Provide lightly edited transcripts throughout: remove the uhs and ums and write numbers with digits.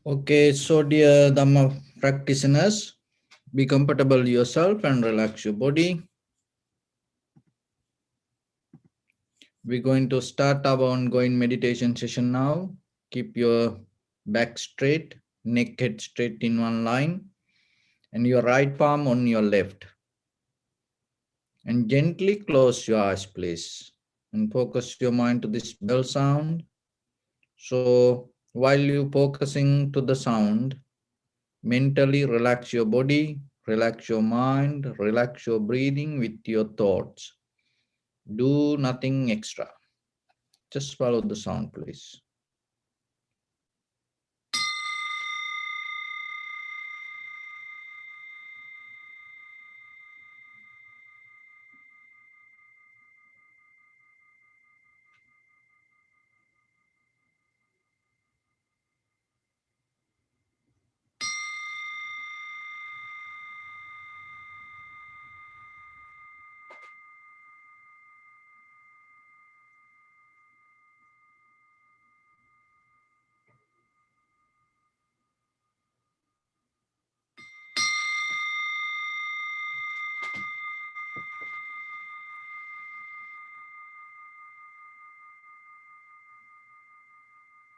Okay, so dear Dhamma practitioners, be comfortable yourself and relax your body. We're going to start our ongoing meditation session now. Keep your back straight, neck head straight in one line, and your right palm on your left. And gently close your eyes, please. And focus your mind to this bell sound. So while you focusing to the sound, mentally relax your body, relax your mind, relax your breathing with your thoughts. Do nothing extra. Just follow the sound, please.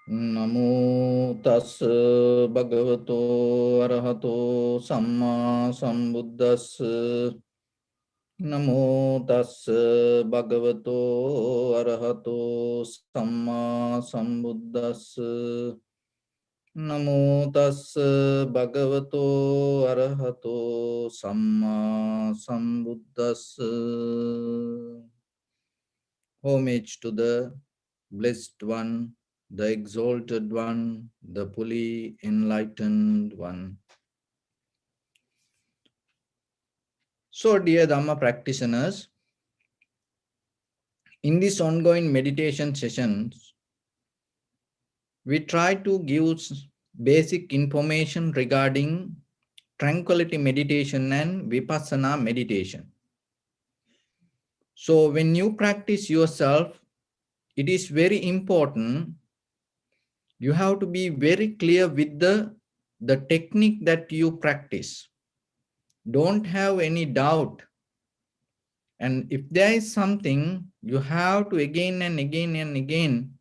Namo tassa bhagavato arahato samma sambuddhassa. Namo tassa bhagavato arahato samma sambuddhassa. Namo tassa bhagavato arahato samma sambuddhassa. Homage to the Blessed One, the Exalted One, the fully enlightened One. So, dear Dhamma practitioners, in this ongoing meditation sessions, we try to give basic information regarding tranquility meditation and vipassana meditation. So, when you practice yourself, it is very important. You have to be very clear with the technique that you practice. Don't have any doubt. And if there is something, you have to again and again and again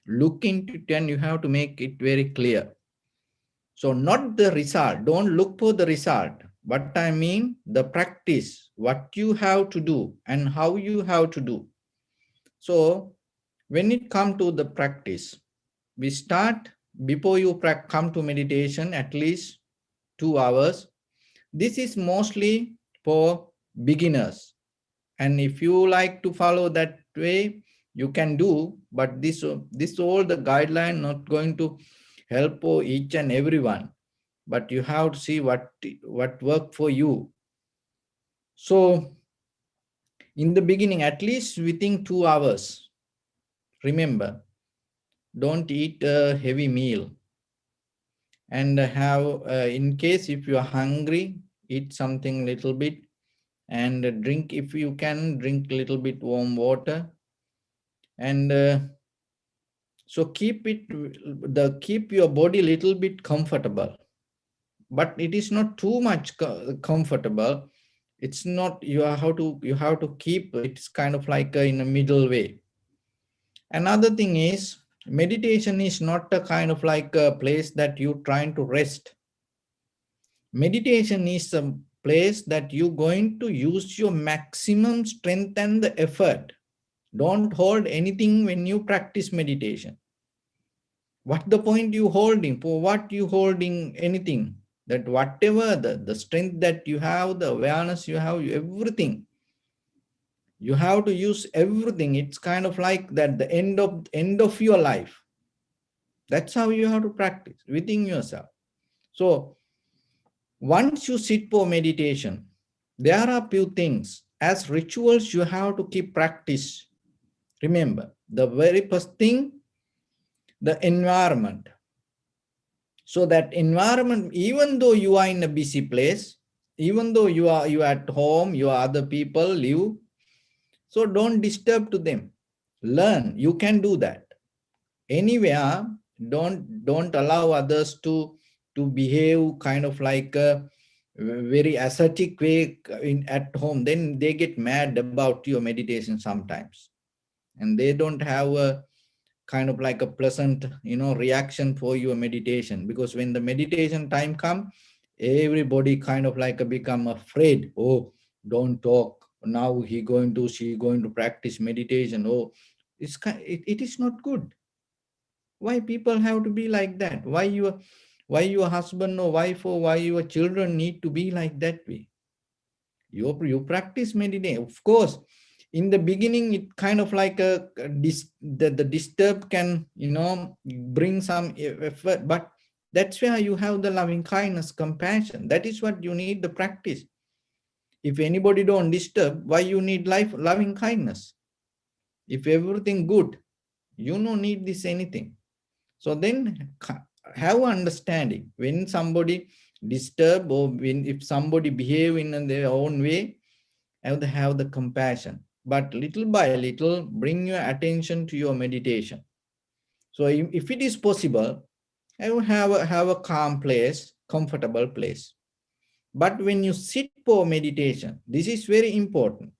look into it, and you have to make it very clear. So not the result. Don't look for the result. What I mean, the practice, what you have to do and how you have to do. So when it comes to the practice, we start before you come to meditation at least 2 hours. This is mostly for beginners. And if you like to follow that way, you can do, but this all the guideline not going to help for each and everyone. But you have to see what work for you. So in the beginning, at least within 2 hours, remember, don't eat a heavy meal. And have, in case if you are hungry, eat something little bit, and drink, if you can, drink little bit warm water. And so keep your body little bit comfortable, but it is not too much comfortable. It's not, you have to keep, it's kind of like in a middle way. Another thing is, meditation is not a kind of like a place that you trying to rest. Meditation is a place that you're going to use your maximum strength and the effort. Don't hold anything when you practice meditation. What the point you holding? For what you holding anything? That whatever the strength that you have, the awareness you have, everything. You have to use everything. It's kind of like that, the end of your life. That's how you have to practice within yourself. So once you sit for meditation, there are few things as rituals you have to keep practice. Remember, the very first thing, the environment. So that environment, even though you are in a busy place, even though you are at home, you are other people live, so don't disturb to them. Learn, you can do that. Anywhere, don't allow others to to behave kind of like a very ascetic way at home, then they get mad about your meditation sometimes, and they don't have a kind of like a pleasant reaction for your meditation, because when the meditation time come, everybody kind of like become afraid. Oh, don't talk now, she going to practice meditation. Oh, it is not good. Why people have to be like that? Why your husband or wife or why your children need to be like that way? You practice meditation, of course. In the beginning, it kind of like the disturb can bring some effort, but that's where you have the loving kindness, compassion. That is what you need the practice. If anybody don't disturb, why you need life loving kindness? If everything good, you don't need this anything. So then have understanding when somebody disturb, or when if somebody behave in their own way, have the compassion, but little by little bring your attention to your meditation. So if it is possible, I will have a calm place, comfortable place. But when you sit for meditation, this is very important.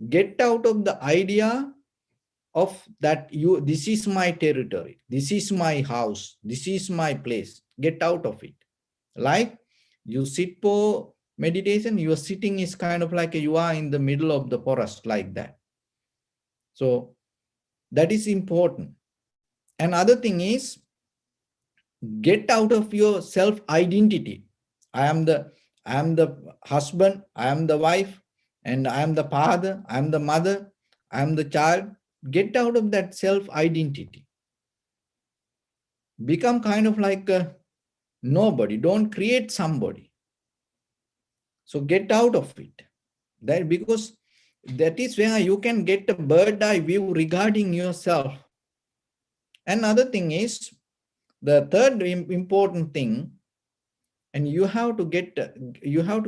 Get out of the idea of that this is my territory, this is my house, this is my place. Get out of it. Like you sit for meditation, your sitting is kind of like you are in the middle of the forest, like that. So that is important. Another thing is, get out of your self identity. I am the husband, I am the wife, and I am the father, I am the mother, I am the child. Get out of that self identity. Become kind of like a nobody. Don't create somebody. So get out of it. That, because that is where you can get a bird eye view regarding yourself. Another thing is, the third important thing, and you have to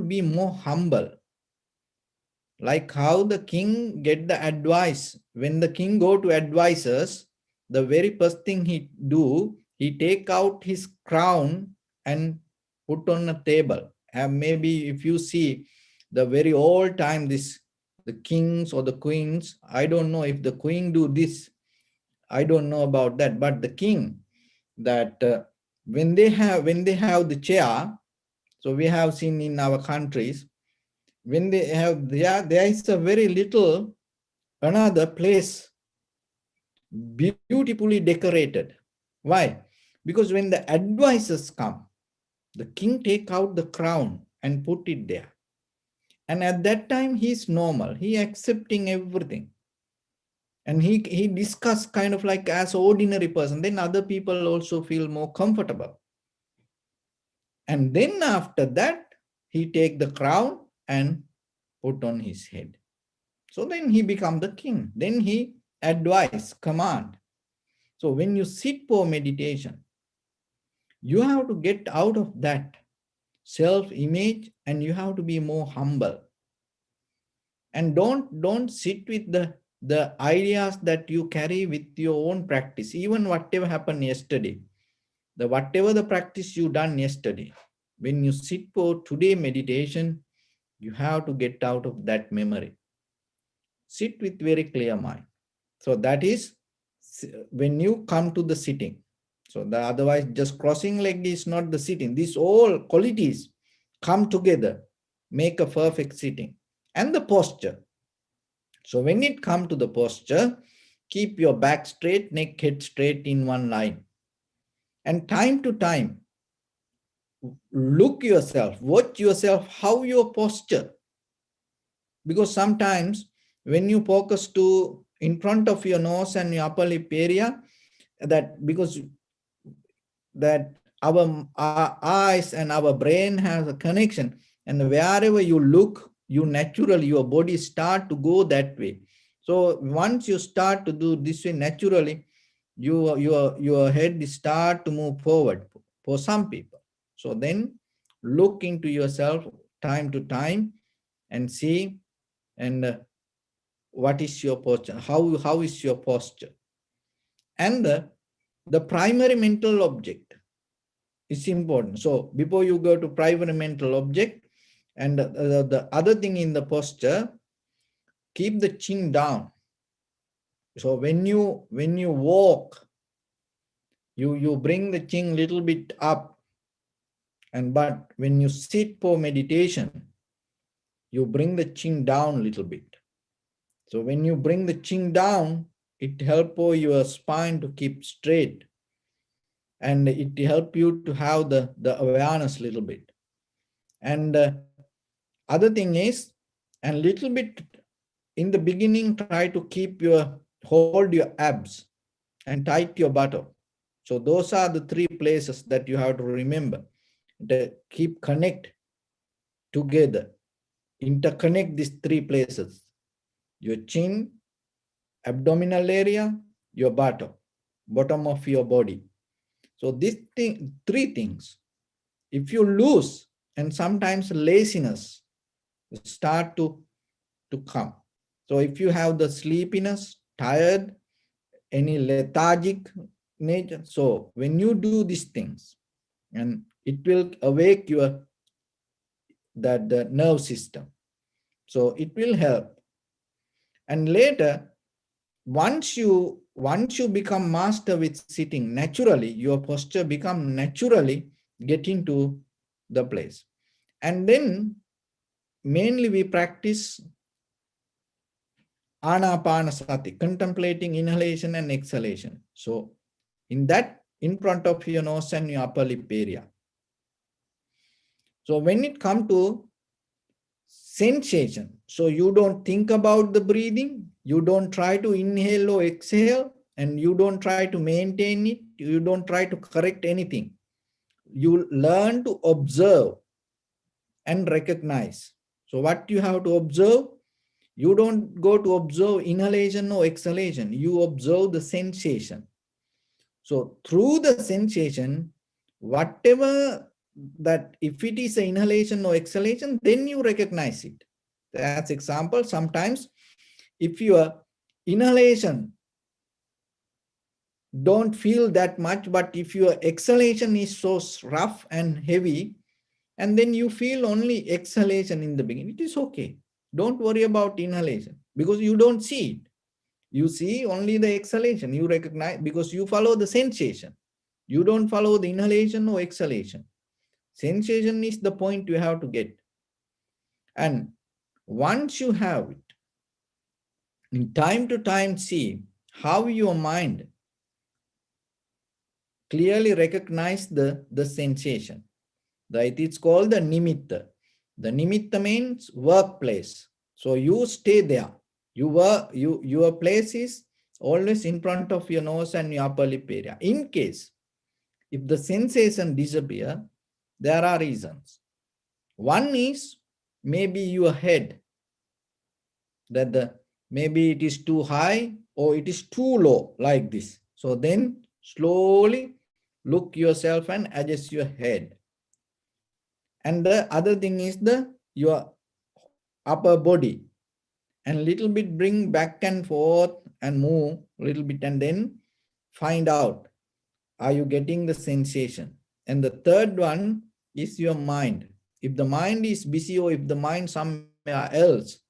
be more humble. Like how the king get the advice. When the king go to advisors, the very first thing he take out his crown and put on a table. And maybe if you see the very old time, the kings or the queens, I don't know if the queen do this, I don't know about that, but the king, that when they have the chair, so we have seen in our countries, when they have, there is a very little another place beautifully decorated. Why? Because when the advisors come, the king take out the crown and put it there. And at that time, he's normal. He accepting everything. And he discuss kind of like as ordinary person. Then other people also feel more comfortable. And then after that, he take the crown and put on his head. So then he become the king. Then he advise, command. So when you sit for meditation, you have to get out of that self-image and you have to be more humble. And don't sit with the ideas that you carry with your own practice. Even whatever happened yesterday, whatever the practice you done yesterday, when you sit for today meditation, you have to get out of that memory. Sit with very clear mind. So that is when you come to the sitting. So otherwise just crossing leg is not the sitting. These all qualities come together, make a perfect sitting. And the posture. So when it comes to the posture, keep your back straight, neck, head straight in one line. And time to time, look yourself, watch yourself, how your posture. Because sometimes when you focus to in front of your nose and your upper lip area, that because that our eyes and our brain has a connection, and wherever you look, you naturally, your body start to go that way. So once you start to do this way naturally, your head start to move forward for some people. So then look into yourself time to time and see, and what is your posture, how is your posture. And the primary mental object, It's important. So before you go to primary mental object, and the other thing in the posture, keep the chin down. So when you walk, you bring the chin little bit up, but when you sit for meditation, you bring the chin down a little bit. So when you bring the chin down, it helps for your spine to keep straight, and it helps you to have the awareness a little bit. And other thing is, and little bit in the beginning, try to hold your abs and tight your buttock. So those are the three places that you have to remember. Keep connect together, interconnect these three places: your chin, abdominal area, your buttock, bottom of your body. So three things, if you lose, and sometimes laziness start to come. So if you have the sleepiness, tired, any lethargic nature, so when you do these things, and it will awake the nerve system. So it will help. And later, once you become master with sitting, naturally your posture become naturally get into the place. And then mainly we practice anapanasati, contemplating inhalation and exhalation. So in front of your nose and your upper lip area. So when it comes to sensation, so you don't think about the breathing, you don't try to inhale or exhale, and you don't try to maintain it, you don't try to correct anything. You learn to observe and recognize. So what you have to observe, you don't go to observe inhalation or exhalation, you observe the sensation. So through the sensation, whatever that, if it is an inhalation or exhalation, then you recognize it. As example, sometimes if your inhalation don't feel that much, but if your exhalation is so rough and heavy, and then you feel only exhalation in the beginning, it is okay. Don't worry about inhalation because you don't see it. You see only the exhalation. You recognize because you follow the sensation. You don't follow the inhalation or exhalation. Sensation is the point you have to get. And once you have it, in time to time, see how your mind clearly recognize the sensation. Right? It's called the nimitta. The nimitta means workplace. So you stay there. Your place is always in front of your nose and your upper lip area. In case if the sensation disappear, there are reasons. One is maybe your head, that maybe it is too high or it is too low like this. So then slowly look yourself and adjust your head. And the other thing is your upper body, and little bit bring back and forth and move a little bit, and then find out, are you getting the sensation? And the third one is your mind. If the mind is busy or if the mind somewhere else,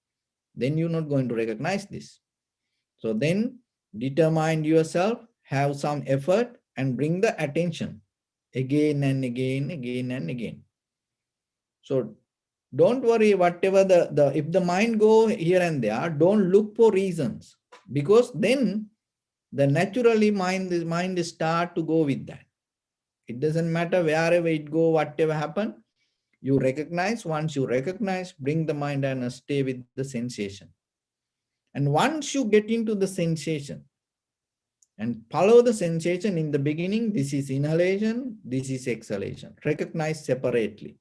then you're not going to recognize this. So then determine yourself, have some effort, and bring the attention again and again, again and again. So don't worry, whatever if the mind go here and there, don't look for reasons, because then the naturally mind start to go with that. It doesn't matter wherever it go, whatever happen, you recognize. Once you recognize, bring the mind and stay with the sensation. And once you get into the sensation and follow the sensation in the beginning, this is inhalation, this is exhalation, recognize separately.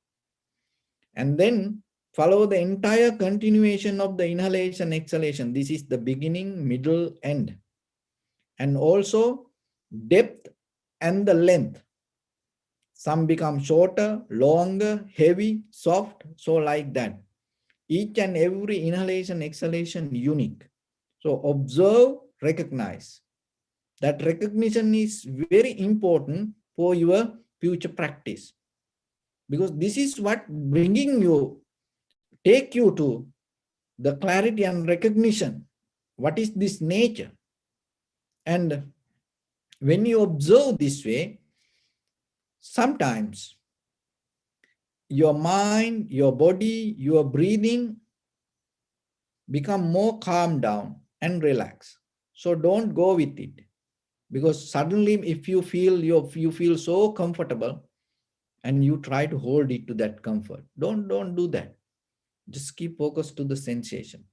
And then follow the entire continuation of the inhalation, exhalation. This is the beginning, middle, end. And also depth and the length. Some become shorter, longer, heavy, soft, so like that. Each and every inhalation, exhalation unique. So observe, recognize. That recognition is very important for your future practice. Because this is what bringing you, take you to the clarity and recognition. What is this nature? And when you observe this way, sometimes your mind, your body, your breathing become more calm down and relax. So don't go with it, because suddenly if you feel you feel so comfortable and you try to hold it to that comfort, don't do that. Just keep focused to the sensation.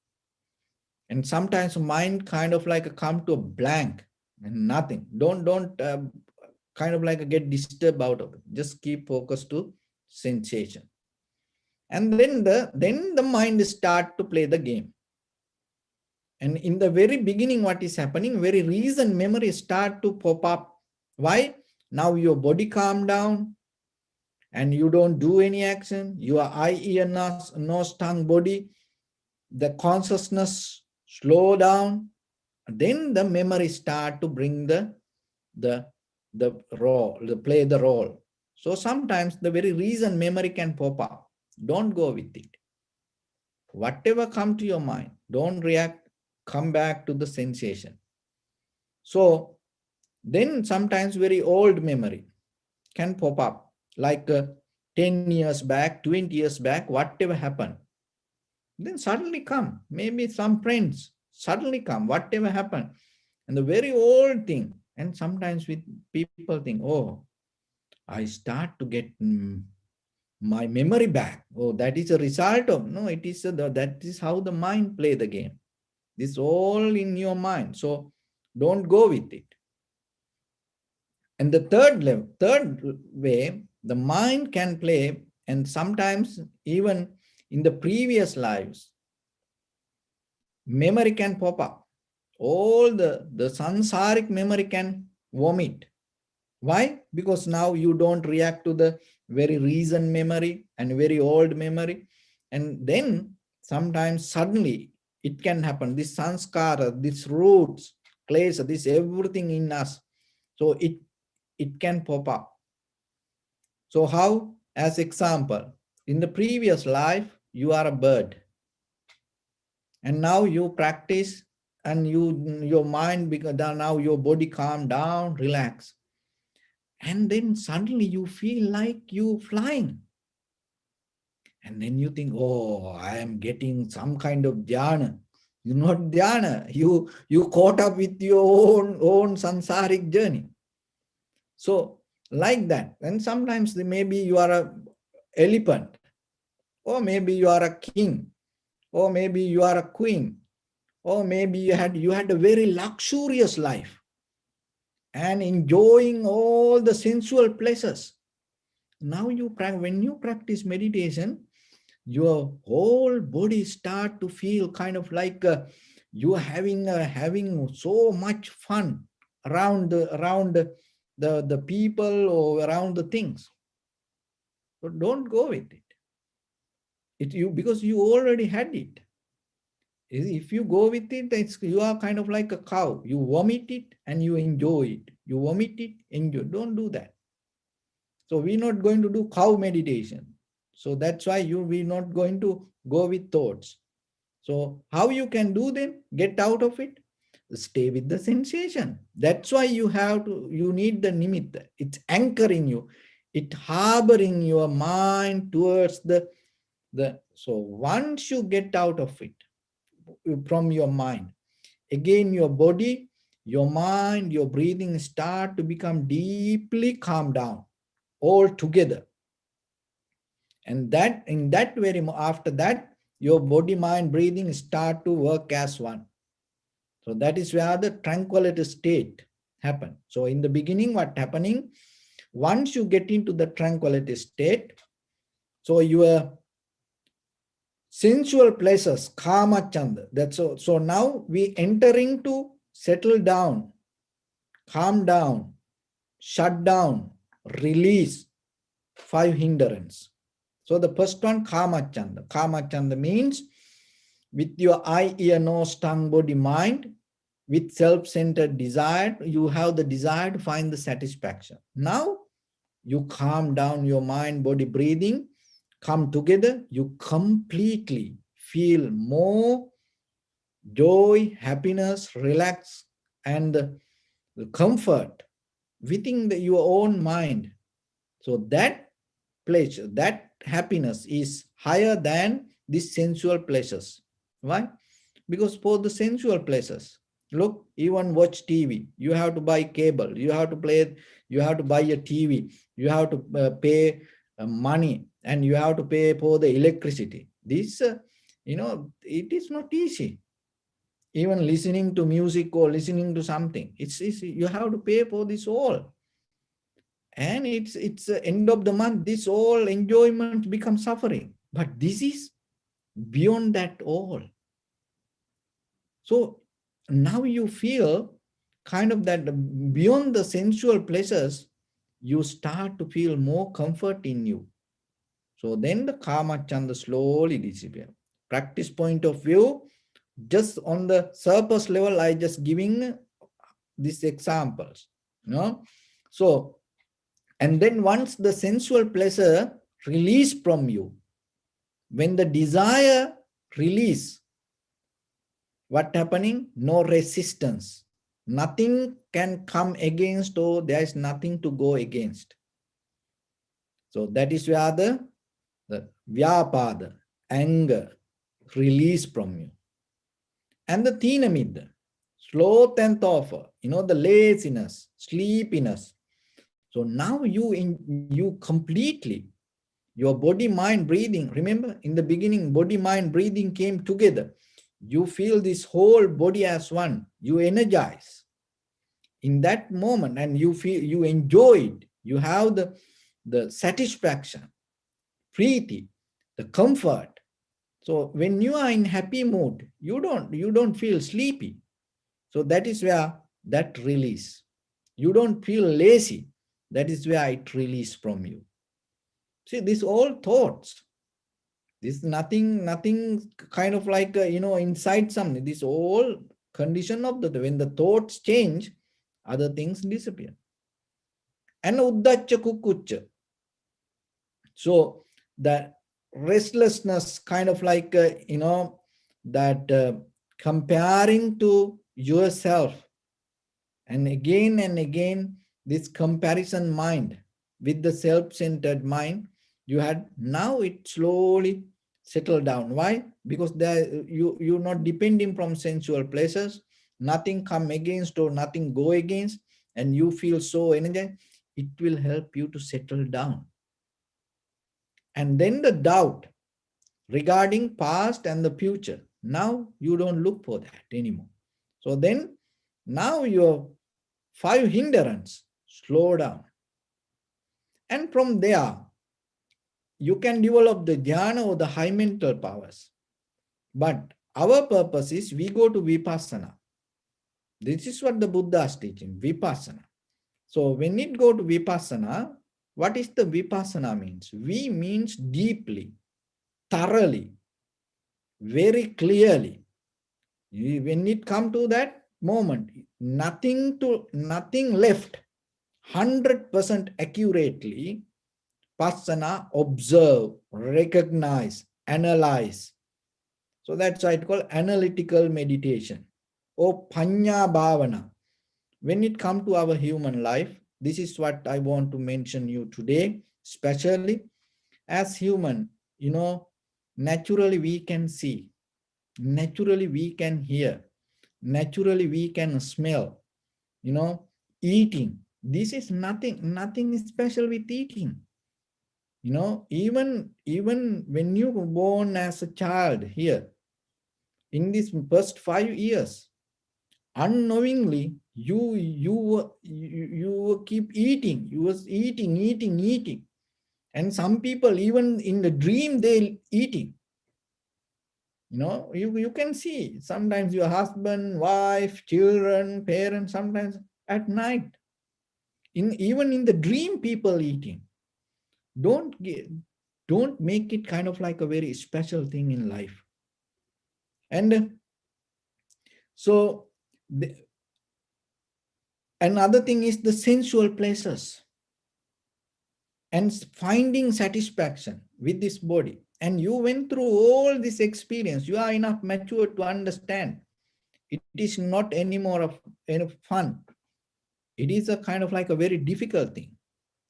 And sometimes mind kind of like come to a blank and nothing. Don't kind of like get disturbed out of it. Just keep focused to sensation. And then the mind start to play the game. And in the very beginning, what is happening, very reason memory start to pop up. Why? Now your body calm down and you don't do any action. Your eye, ear, nose, tongue, body, the consciousness slow down. Then the memory start to bring the role, play the role. So sometimes the very reason memory can pop up. Don't go with it. Whatever come to your mind, don't react, come back to the sensation. So then sometimes very old memory can pop up, like 10 years back, 20 years back, whatever happened. Then suddenly come, maybe some friends suddenly come, whatever happened. And the very old thing, and sometimes with people think, oh, I start to get my memory back. Oh, that is a result of, no, it is that is how the mind play the game. This all in your mind. So don't go with it. And the third way, the mind can play, and sometimes even in the previous lives, memory can pop up. All the sansaric memory can vomit. Why? Because now you don't react to the very recent memory and very old memory. And then sometimes suddenly it can happen. This sanskara, this roots, clays, this everything in us. So it can pop up. So how? As example, in the previous life, you are a bird. And now you practice and your mind, because now your body calm down, relax. And then suddenly you feel like you flying. And then you think, oh, I am getting some kind of dhyana. You're not dhyana. You caught up with your own sansaric journey. So like that. And sometimes maybe you are an elephant, or maybe you are a king, or maybe you are a queen, or maybe you had a very luxurious life and enjoying all the sensual pleasures. Now when you practice meditation, your whole body start to feel kind of like you are having so much fun around the people or around the things. So don't go with it. Because you already had it. If you go with it, you are kind of like a cow. You vomit it and you enjoy it. You vomit it, enjoy. Don't do that. So we're not going to do cow meditation. So that's why we're not going to go with thoughts. So how you can do them? Get out of it. Stay with the sensation. That's why you need the nimitta. It's anchoring you. It harboring your mind towards so once you get out of it, from your mind, again your body, your mind, your breathing start to become deeply calm down all together. And after that, your body, mind, breathing start to work as one. So that is where the tranquility state happen. So in the beginning, what happening? Once you get into the tranquility state, so your sensual pleasures, kama chanda. So now we entering to settle down, calm down, shut down, release 5 hindrance. So the first one, kama chanda. Kama chanda means with your eye, ear, nose, tongue, body, mind, with self-centered desire, you have the desire to find the satisfaction. Now you calm down your mind, body, breathing, come together, you completely feel more joy, happiness, relax, and comfort within your own mind. So that pleasure, that happiness is higher than these sensual pleasures. Why? Because for the sensual pleasures, look, even watch TV, you have to buy cable, you have to play, you have to buy a TV, you have to pay money, and you have to pay for the electricity. This, it is not easy. Even listening to music or listening to something, it's you have to pay for this all, and it's end of the month, this all enjoyment becomes suffering. But this is beyond that all. So now you feel kind of that beyond the sensual pleasures, you start to feel more comfort in you. So then the karma chanda slowly disappear. Practice point of view, just on the surface level, I just giving these examples. So, and then once the sensual pleasure release from you, when the desire release, what happening? No resistance. Nothing can come against, or there is nothing to go against. So that is where the vyapada, anger, release from you. And the thinamidda, sloth and thoughtful, the laziness, sleepiness. So now you completely, your body, mind, breathing. Remember in the beginning, body, mind, breathing came together. You feel this whole body as one. You energize in that moment, and you feel, you enjoy it. You have the satisfaction, preeti, the comfort. So when you are in happy mood, you don't feel sleepy. So that is where that release. You don't feel lazy. That is where it release from you. See, these all thoughts. This nothing kind of like inside something. This all condition of when the thoughts change, other things disappear. And uddacha kukucha. So that restlessness, kind of like that comparing to yourself, and again this comparison mind with the self-centered mind you had, now it slowly settled down. Why? Because there you're not depending from sensual pleasures, nothing come against or nothing go against, and you feel so energized. It will help you to settle down. And then the doubt regarding past and the future, now you don't look for that anymore. So then now your 5 hindrance slow down, and from there you can develop the dhyana or the high mental powers. But our purpose is we go to vipassana. This is what the Buddha is teaching, vipassana. So when it go to vipassana, what is the vipassana means? V means deeply, thoroughly, very clearly. When it come to that moment, nothing left, 100% accurately. Passana, observe, recognize, analyze. So that's why it's called analytical meditation or panya bhavana. When it comes to our human life, this is what I want to mention you today, especially as human, naturally we can see, naturally we can hear, naturally we can smell, eating. This is nothing special with eating. Even when you were born as a child here, in these first 5 years, unknowingly, you keep eating. You was eating. And some people, even in the dream, they eating. You can see sometimes your husband, wife, children, parents, sometimes at night. Even in the dream, people eating. Don't make it kind of like a very special thing in life. And so another thing is the sensual pleasures. and finding satisfaction with this body. And you went through all this experience. You are enough mature to understand. It is not anymore of fun. It is a kind of like a very difficult thing.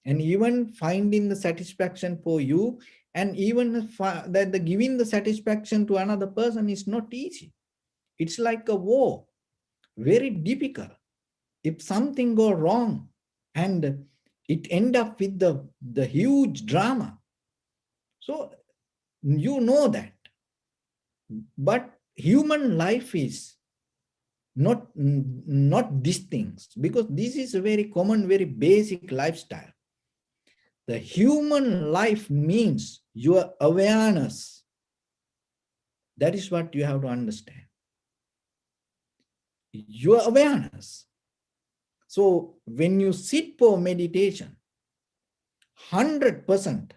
And even finding the satisfaction for you, and even that the giving the satisfaction to another person is not easy. It's like a war, very difficult. If something go wrong and it end up with the huge drama, so you know that. But human life is not these things, because this is a very common, very basic lifestyle. The human life means your awareness. That is what you have to understand. Your awareness. So when you sit for meditation, 100%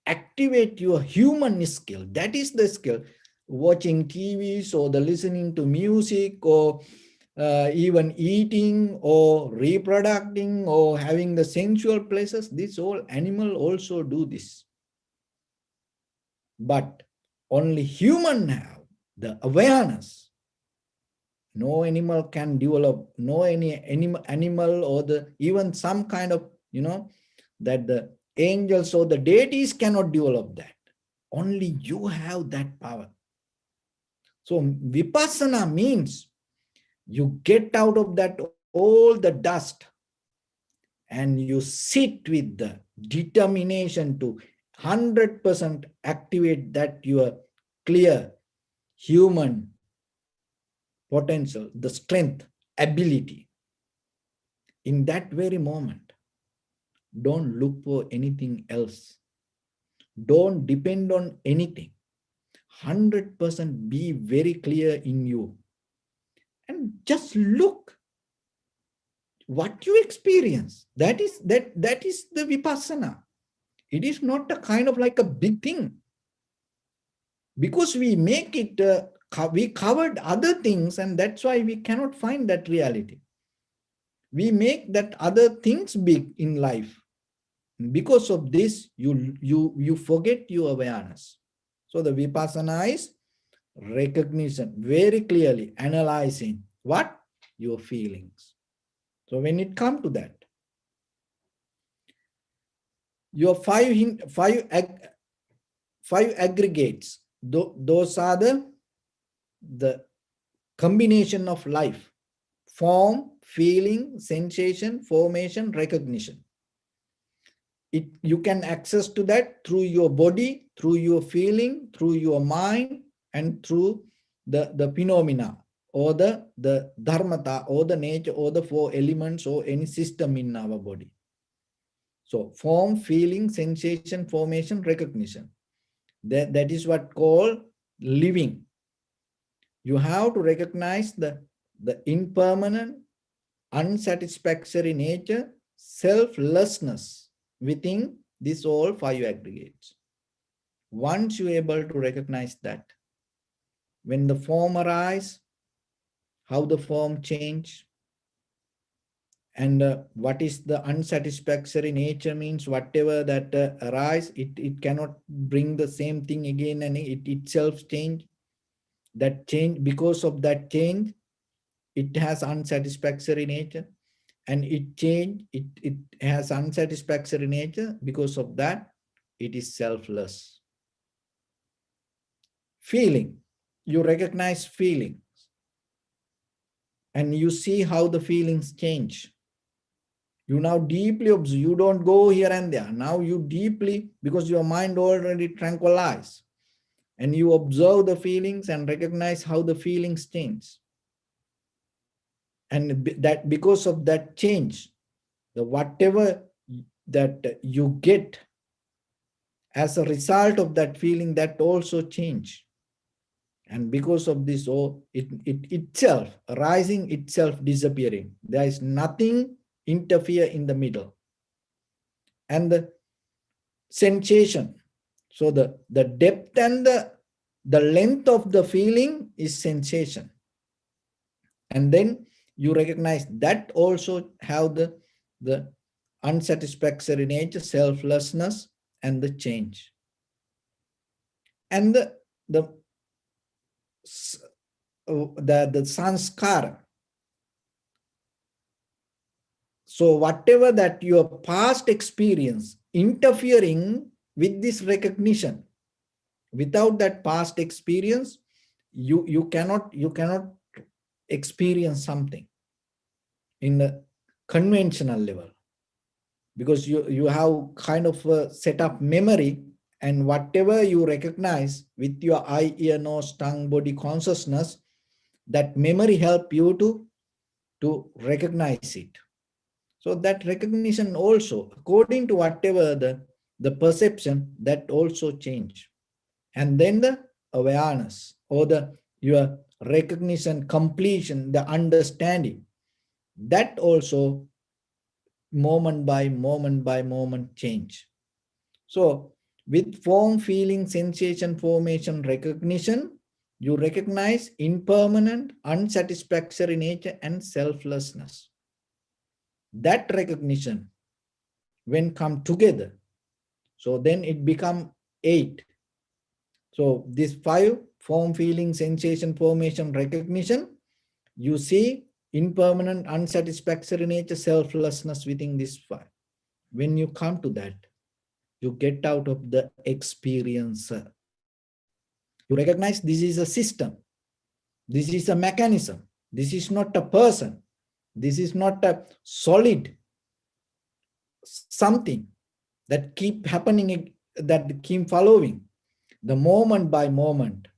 activate your human skill. That is the skill. Watching TVs or the listening to music, or even eating or reproducing or having the sensual pleasures. This all animal also do this. But only human have the awareness. No animal can develop, no any animal or the even some kind of, that the angels or the deities cannot develop that. Only you have that power. So vipassana means you get out of that all the dust and you sit with the determination to 100% activate that your clear human potential, the strength, ability. In that very moment, don't look for anything else. Don't depend on anything. 100% be very clear in you. And just look what you experience. That is the vipassana. It is not a kind of like a big thing. Because we make it, we covered other things, and that's why we cannot find that reality. We make that other things big in life. Because of this, you forget your awareness. So the vipassana is recognition, very clearly analyzing what? Your feelings. So when it comes to that, your five aggregates, those are the combination of life: form, feeling, sensation, formation, recognition. You can access to that through your body, through your feeling, through your mind, and through the phenomena, or the dharmata, or the nature, or the four elements, or any system in our body. So form, feeling, sensation, formation, recognition. That is what called living. You have to recognize the impermanent, unsatisfactory nature, selflessness within these all five aggregates. Once you're able to recognize that, when the form arises, how the form change, and what is the unsatisfactory nature means whatever that arise, it cannot bring the same thing again, and it itself change. That change, because of that change, it has unsatisfactory nature, and it has unsatisfactory nature. Because of that, it is selfless. Feeling, you recognize feeling, and you see how the feelings change. You now deeply observe. You don't go here and there. Now you deeply, because your mind already tranquilized, and you observe the feelings and recognize how the feelings change. And that because of that change, the whatever that you get as a result of that feeling, that also change. And because of this, it itself rising, itself disappearing. There is nothing interfere in the middle. And the sensation, so the depth and the length of the feeling is sensation. And then you recognize that also have the unsatisfactory nature, selflessness, and the change. And the sanskara. So whatever that your past experience interfering with this recognition, without that past experience, you cannot experience something in the conventional level, because you have kind of a set up memory, and whatever you recognize with your eye, ear, nose, tongue, body consciousness, that memory help you to recognize it. So that recognition also, according to whatever the perception, that also change. And then the awareness, or the your recognition, completion, the understanding, that also moment by moment change. So with form, feeling, sensation, formation, recognition, you recognize impermanent, unsatisfactory nature and selflessness. That recognition, when come together, so then it become 8. So this 5, form, feeling, sensation, formation, recognition, you see impermanent, unsatisfactory nature, selflessness within this 5. When you come to that, you get out of the experiencer. You recognize this is a system. This is a mechanism. This is not a person. This is not a solid something that keep happening, that keep following. The moment by moment,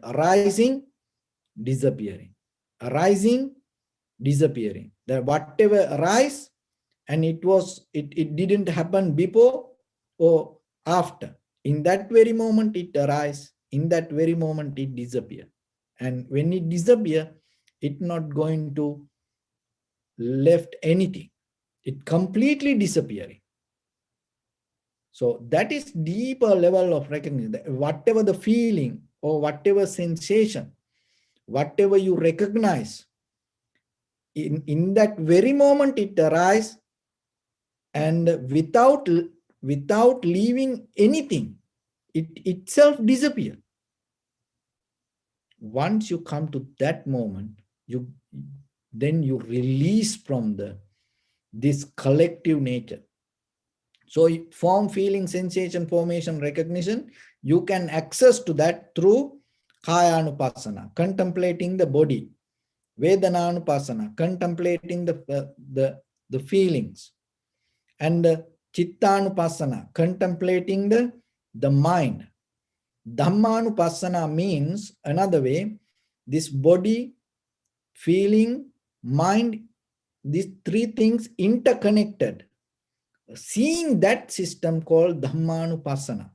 arising, disappearing, arising, disappearing. That whatever arise, and it didn't happen before or after. In that very moment it arise, in that very moment it disappear. And when it disappear, it not going to left anything. It completely disappearing. So that is deeper level of recognition. Whatever the feeling or whatever sensation, whatever you recognize, in that very moment it arises, and without leaving anything, it itself disappears. Once you come to that moment, then you release from this collective nature. So form, feeling, sensation, formation, recognition, you can access to that through kaya anupassana, contemplating the body, vedana anupassana, contemplating the feelings, and chitta anupassana, contemplating the mind. Dhamma anupassana means, another way, this body, feeling, mind, these 3 things interconnected. Seeing that system called Dhammanupassana.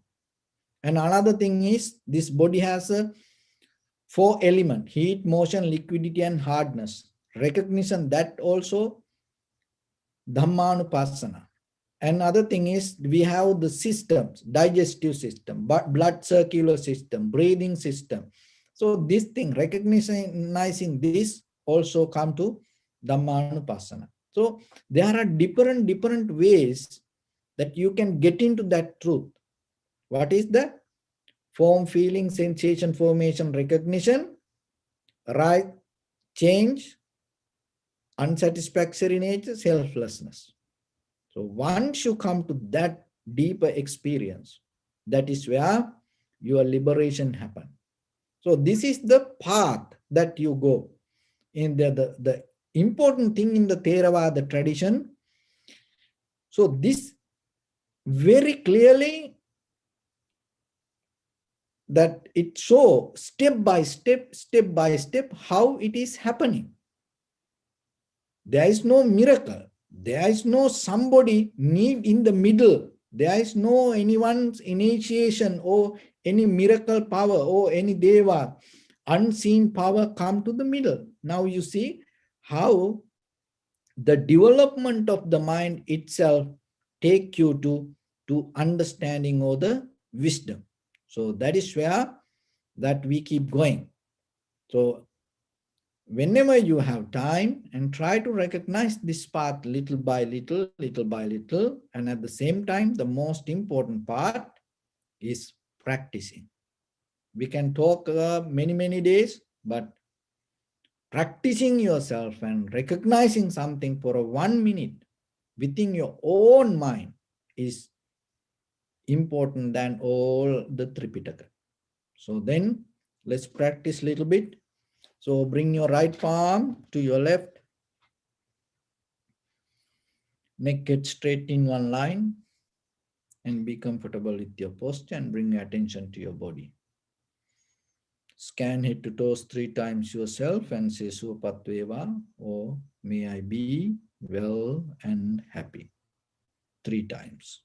And another thing is, this body has a 4 element: heat, motion, liquidity, and hardness. Recognition, that also Dhammanupassana. Another thing is, we have the systems: digestive system, blood circular system, breathing system. So this thing, recognizing this, also come to Dhammanupassana. So there are different ways that you can get into that truth. What is the form, feeling, sensation, formation, recognition, right, change, unsatisfactory nature, selflessness. So once you come to that deeper experience, that is where your liberation happens. So this is the path that you go. In the important thing in the Theravada tradition, so this very clearly, that it shows step by step how it is happening. There is no miracle. There is no somebody need in the middle. There is no anyone's initiation or any miracle power or any deva, unseen power come to the middle. Now you see how the development of the mind itself take you to understanding or the wisdom. So that is where that we keep going. So Whenever you have time, and try to recognize this path little by little, little by little, and at the same time, the most important part is practicing. We can talk many days, but practicing yourself and recognizing something for a 1 minute within your own mind is important than all the Tripitaka. So then let's practice a little bit. So bring your right palm to your left, neck get straight in one line, and be comfortable with your posture and bring your attention to your body. Scan head to toes 3 times yourself and say Supatveva, or may I be well and happy. 3 times.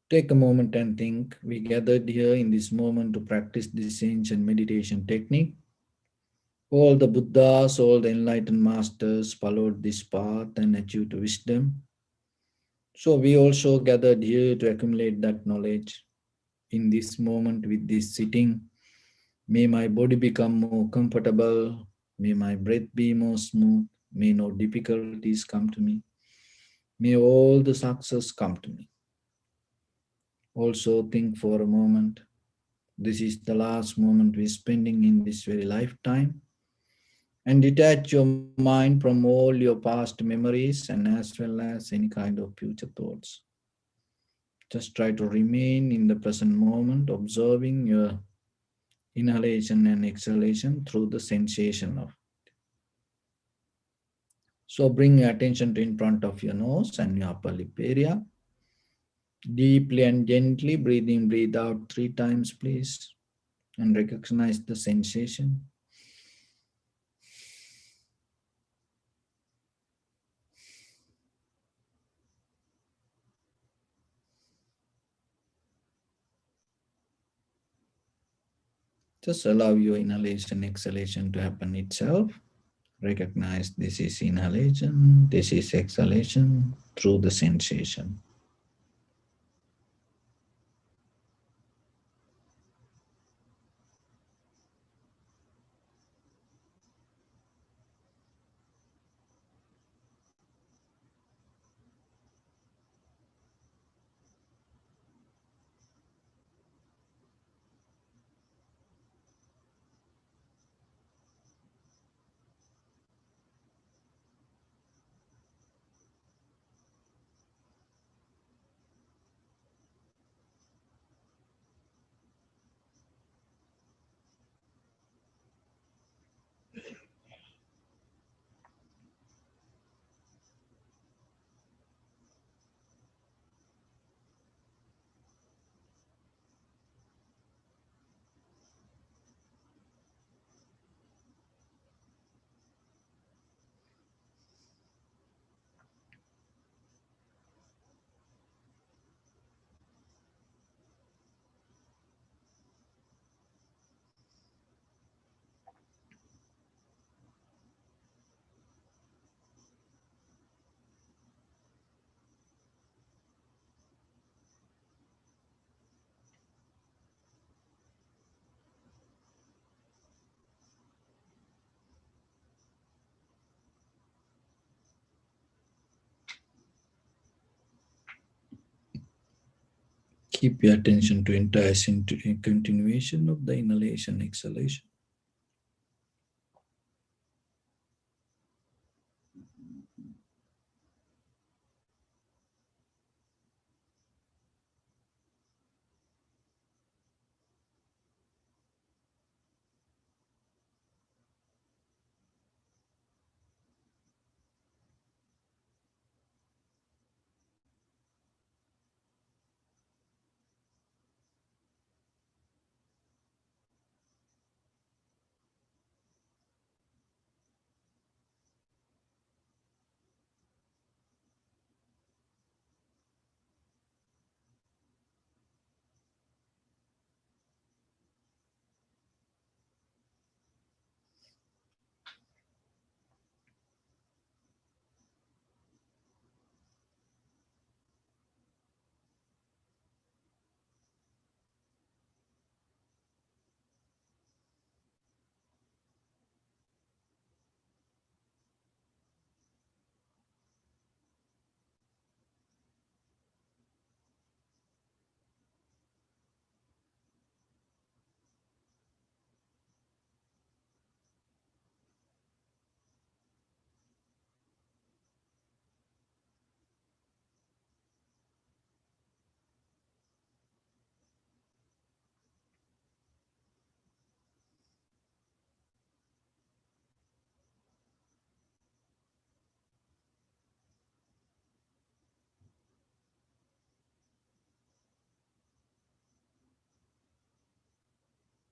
Take a moment and think. We gathered here in this moment to practice this ancient meditation technique. All the Buddhas, all the enlightened masters followed this path and achieved wisdom. So we also gathered here to accumulate that knowledge. In this moment with this sitting, may my body become more comfortable. May my breath be more smooth. May no difficulties come to me. May all the success come to me. Also think for a moment. This is the last moment we're spending in this very lifetime. And detach your mind from all your past memories and as well as any kind of future thoughts. Just try to remain in the present moment, observing your inhalation and exhalation through the sensation of. So bring your attention to in front of your nose and your upper lip area. Deeply and gently breathe in, breathe out 3 times, please. And recognize the sensation. Just allow your inhalation, exhalation to happen itself. Recognize this is inhalation, this is exhalation through the sensation. Keep your attention to entire continuation of the inhalation, exhalation.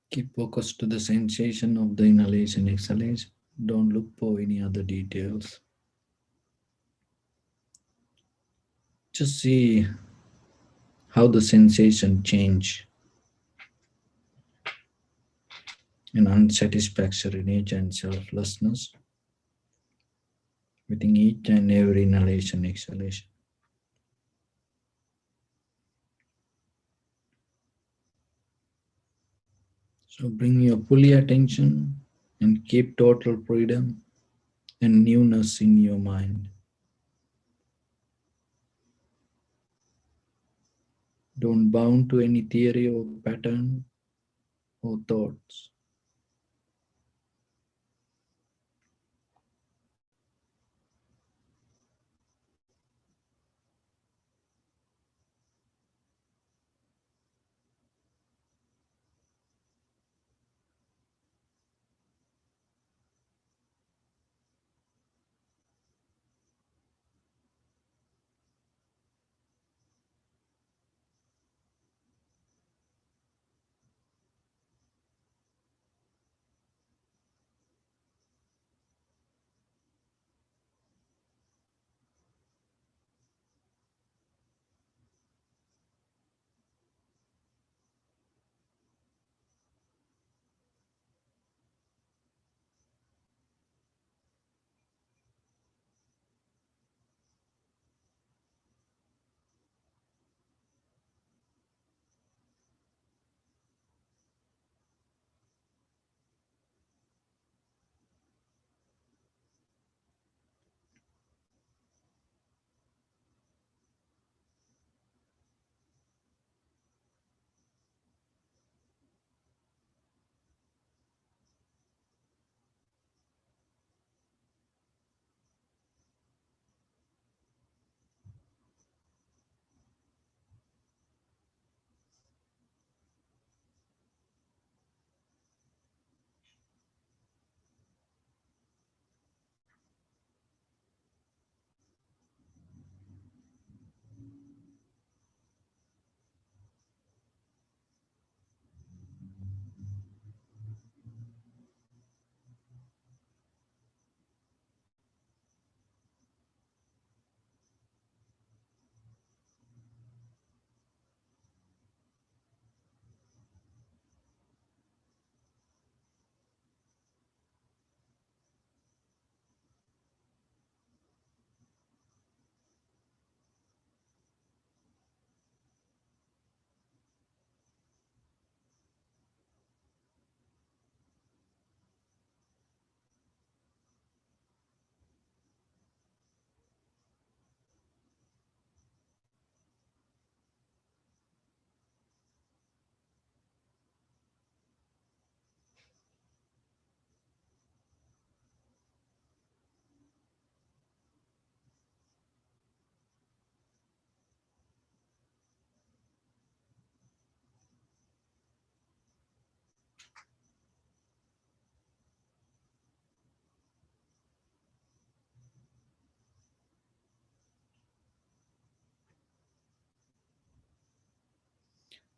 Keep focus to the sensation of the inhalation, exhalation. Don't look for any other details. Just see how the sensation change in unsatisfactory nature and selflessness within each and every inhalation, exhalation. So bring your fully attention and keep total freedom and newness in your mind. Don't bound to any theory or pattern or thoughts.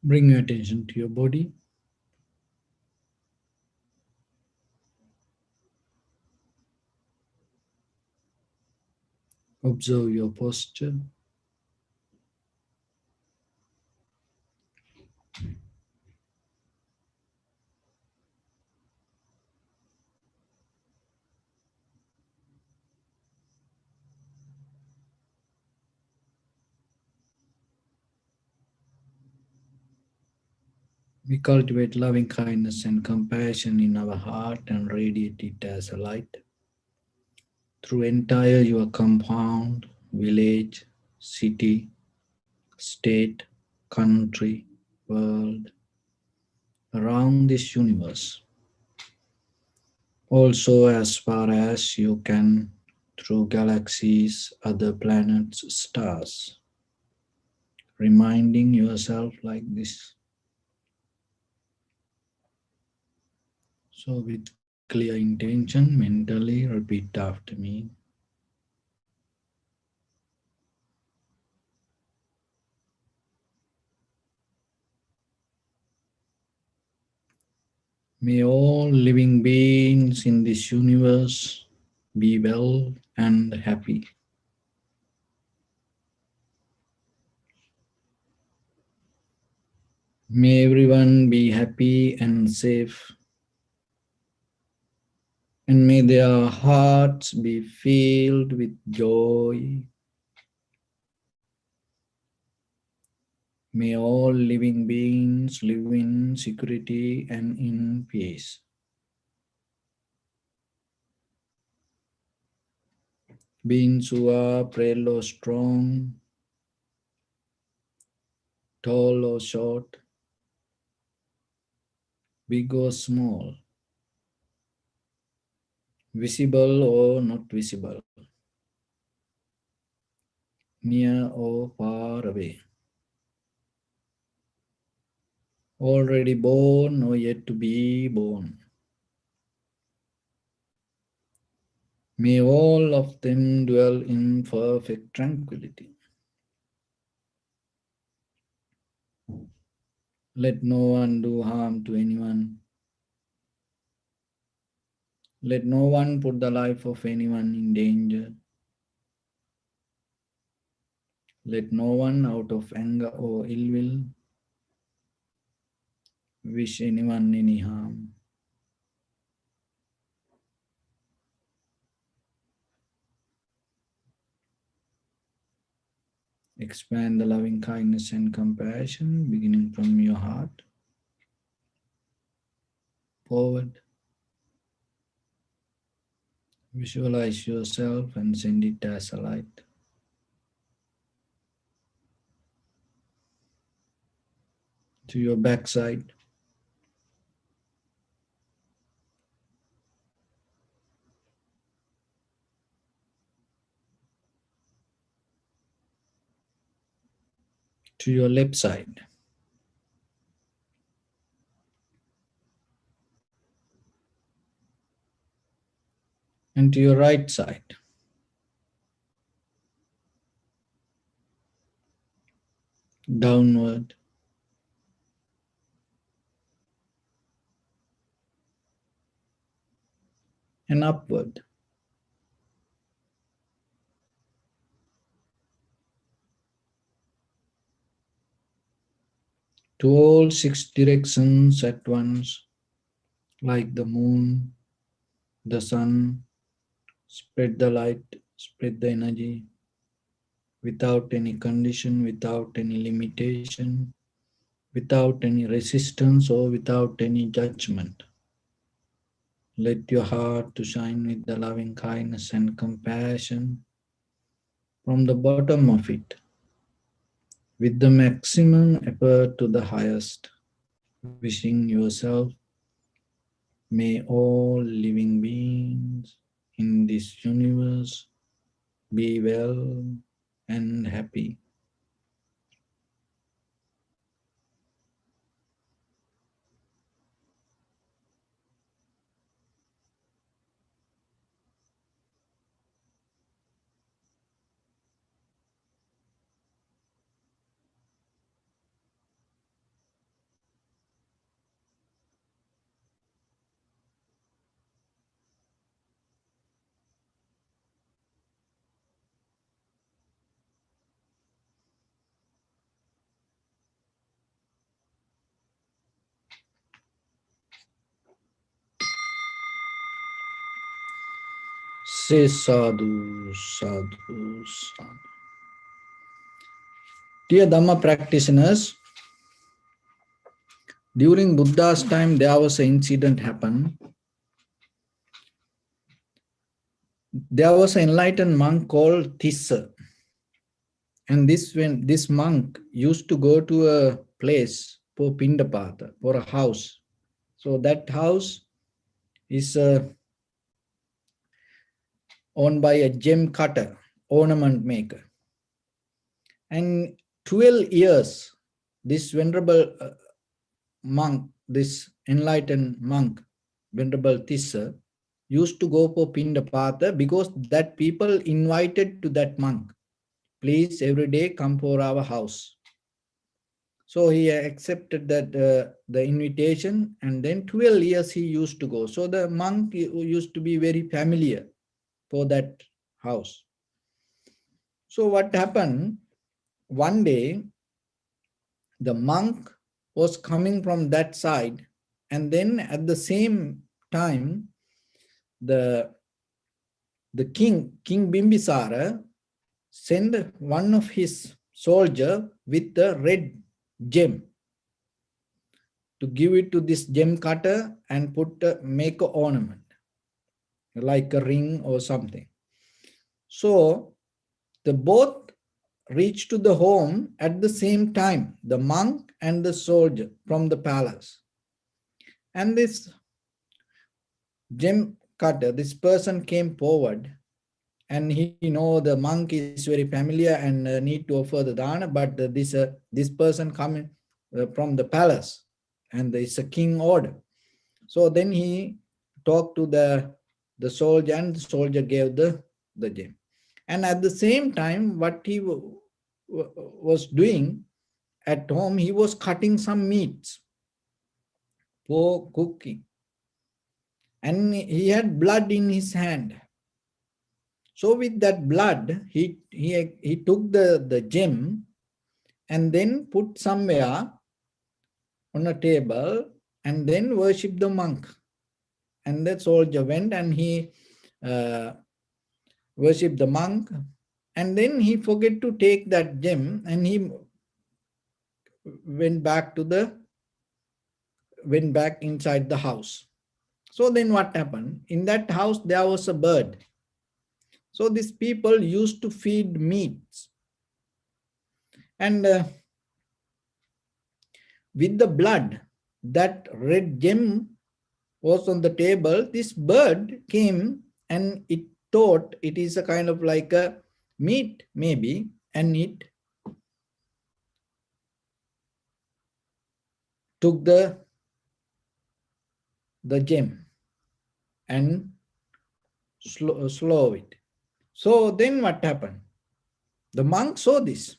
Bring your attention to your body. Observe your posture. We cultivate loving kindness and compassion in our heart and radiate it as a light through entire your compound, village, city, state, country, world, around this universe. Also, as far as you can, through galaxies, other planets, stars, reminding yourself like this. So, with clear intention, mentally repeat after me. May all living beings in this universe be well and happy. May everyone be happy and safe. And may their hearts be filled with joy. May all living beings live in security and in peace. Beings who are frail or strong, tall or short, big or small, visible or not visible, near or far away, already born or yet to be born. May all of them dwell in perfect tranquility. Let no one do harm to anyone. Let no one put the life of anyone in danger. Let no one out of anger or ill will wish anyone any harm. Expand the loving kindness and compassion beginning from your heart forward. Visualize yourself and send it as a light to your backside, to your left side, and to your right side. Downward and upward. To all six directions at once, like the moon, the sun, spread the light, spread the energy without any condition, without any limitation, without any resistance or without any judgment. Let your heart to shine with the loving kindness and compassion from the bottom of it, with the maximum effort to the highest, wishing yourself, may all living beings in this universe be well and happy. Say sadhu, sadhu, sadhu. Dear Dhamma practitioners, during Buddha's time, there was an incident happened. There was an enlightened monk called Tissa. And this monk used to go to a place for Pindapata, for a house. So that house is owned by a gem cutter, ornament maker. And 12 years, this venerable monk, this enlightened monk, Venerable Tissa, used to go for Pindapata because that people invited to that monk, please every day come for our house. So he accepted that the invitation, and then 12 years he used to go. So the monk used to be very familiar for that house. So what happened? One day, the monk was coming from that side, and then at the same time, the King Bimbisara, sent one of his soldier with the red gem to give it to this gem cutter and make an ornament like a ring or something. So the both reached to the home at the same time, the monk and the soldier from the palace. And this gem cutter, this person came forward, and he know the monk is very familiar and need to offer the dana, but this person coming from the palace, and it's a king order. So then he talked to the soldier, and the soldier gave the gem. And at the same time, what he was doing at home, he was cutting some meats for cooking, and he had blood in his hand. So with that blood, he took the gem and then put somewhere on a table and then worshipped the monk. And the soldier went and he uh, worshipped the monk, and then he forget to take that gem, and he went back inside the house. So then what happened? In that house there was a bird. So these people used to feed meats, and with the blood, that red gem was on the table. This bird came and it thought it is a kind of like a meat maybe, and it took the gem and slow it. So then what happened? The monk saw this,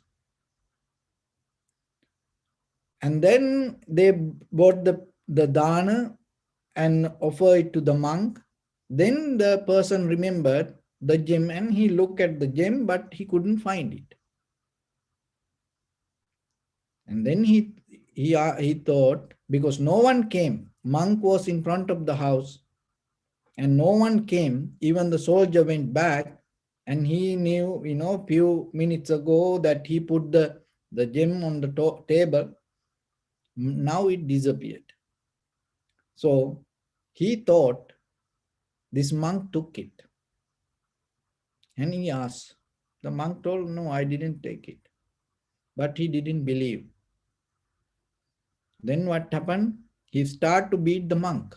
and then they bought the dana and offer it to the monk. Then the person remembered the gem, and he looked at the gem, but he couldn't find it. And then he thought, because no one came, monk was in front of the house, and no one came. Even the soldier went back, and he knew, few minutes ago that he put the gem on the table. Now it disappeared. So he thought this monk took it. And he asked. The monk told, no, I didn't take it. But he didn't believe. Then what happened? He started to beat the monk.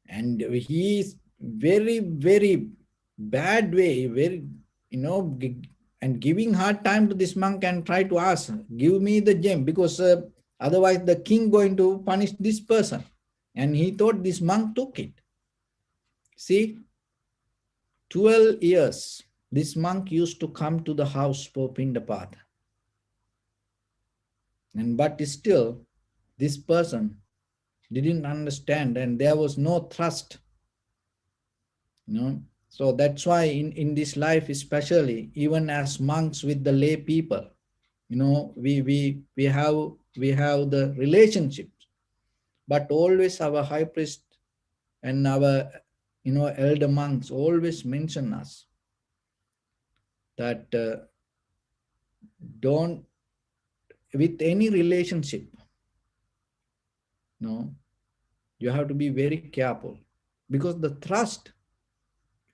And he is very, very bad way, very, and giving hard time to this monk and try to ask, give me the gem, because otherwise the king going to punish this person. And he thought this monk took it. See, 12 years, this monk used to come to the house for Pindapat. But still, this person didn't understand, and there was no trust. So that's why in this life, especially, even as monks with the lay people, we have the relationships, but always our high priest and our elder monks always mention us that don't, with any relationship, you have to be very careful, because the trust,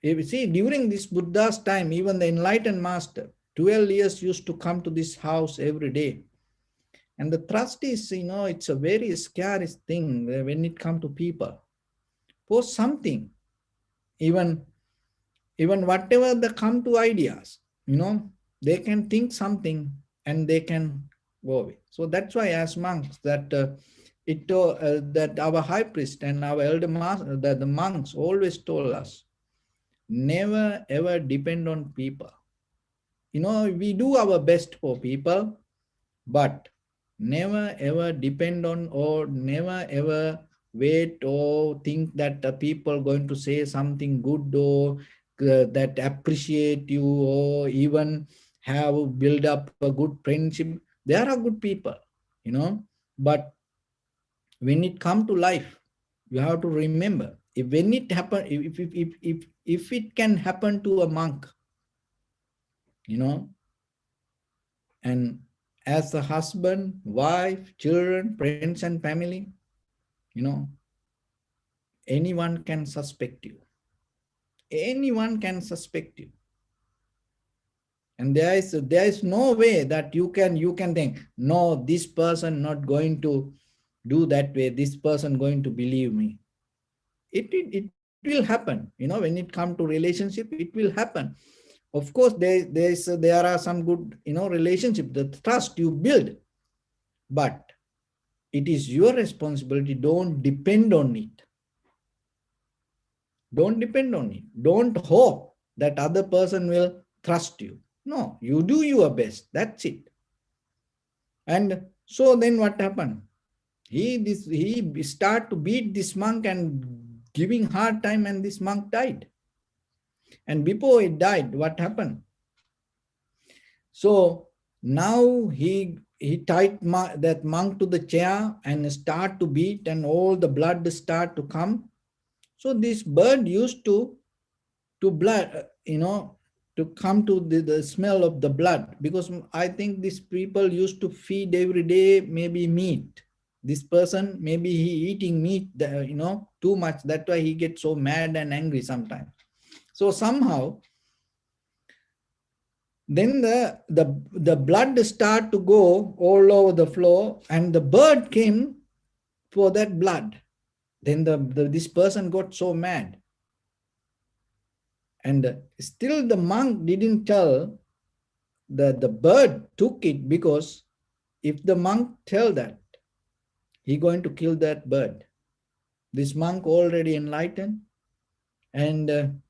if you see, during this Buddha's time, even the enlightened master 12 years used to come to this house every day. And the trust is, it's a very scary thing when it comes to people. For something, even whatever they come to ideas, they can think something and they can go away. So that's why as monks that that our high priest and our elder master, that the monks always told us, never ever depend on people. we do our best for people, but never ever depend on, or never ever wait or think that the people going to say something good, or that appreciate you, or even have build up a good friendship. There are good people, but when it come to life, you have to remember, if when it happen, if it can happen to a monk, you know and as a husband, wife, children, friends and family, you know anyone can suspect you. Anyone can suspect you. And there is no way that you can think, no, this person not going to do that way, this person going to believe me. It will happen, when it come to relationship, it will happen. Of course, there are some good, relationship, the trust you build, but it is your responsibility. Don't depend on it. Don't depend on it. Don't hope that other person will trust you. No, you do your best. That's it. And so then what happened? He start to beat this monk and giving hard time, and this monk died. And before it died, what happened? So now he tied that monk to the chair and start to beat, and all the blood start to come. So this bird used to blood, to come to the smell of the blood, because I think these people used to feed every day, maybe meat. This person, maybe he eating meat, too much. That's why he gets so mad and angry sometimes. So somehow, then the blood start to go all over the floor, and the bird came for that blood. Then this person got so mad, and still the monk didn't tell. The bird took it, because if the monk tell that, he going to kill that bird. This monk already enlightened, and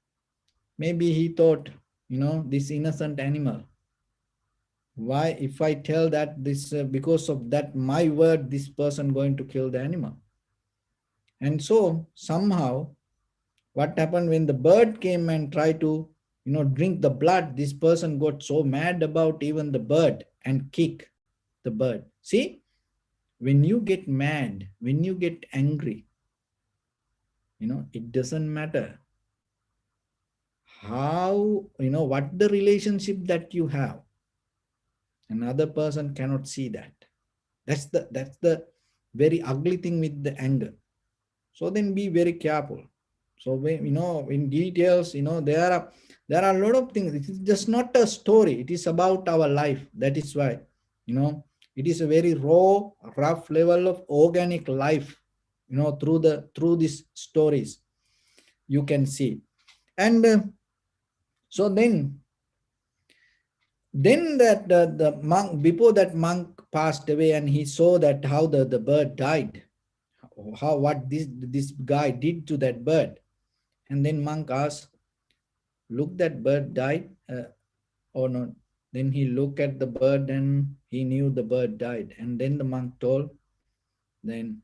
maybe he thought, this innocent animal, why, if I tell that this, because of that my word, this person going to kill the animal. And so somehow, what happened, when the bird came and tried to, drink the blood, this person got so mad about even the bird and kick the bird. See, when you get mad, when you get angry, it doesn't matter how, what the relationship that you have. Another person cannot see that. That's the very ugly thing with the anger. So then be very careful. So when, in details, there are a lot of things. It is just not a story. It is about our life. That is why, it is a very raw, rough level of organic life, through these stories you can see. And so then that the monk, before that monk passed away, and he saw that how the bird died, how what this guy did to that bird. And then monk asked, look, that bird died or not? Then he looked at the bird, and he knew the bird died. And then the monk told, then,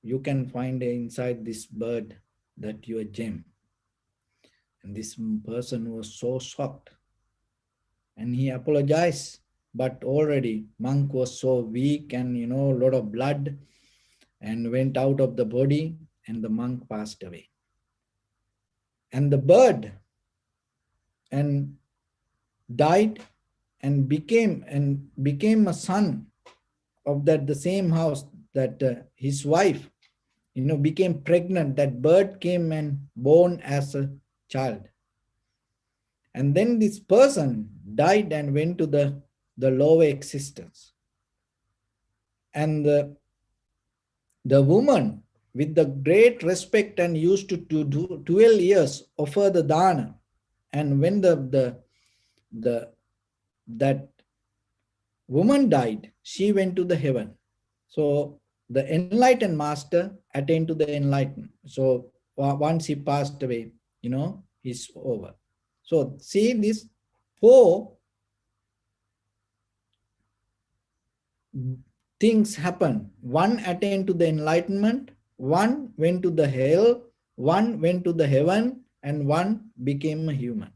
you can find inside this bird that you are gem. And this person was so shocked, and he apologized. But already monk was so weak, and a lot of blood and went out of the body, and the monk passed away. And the bird and died and became a son of that the same house, that his wife became pregnant. That bird came and born as a child. And then this person died and went to the lower existence. And the woman, with the great respect, and used to do 12 years offer the dana. And when that woman died, she went to the heaven. So the enlightened master attained to the enlightenment. So once he passed away, he's over. So see this, four things happen. One attained to the enlightenment, one went to the hell, one went to the heaven, and one became a human.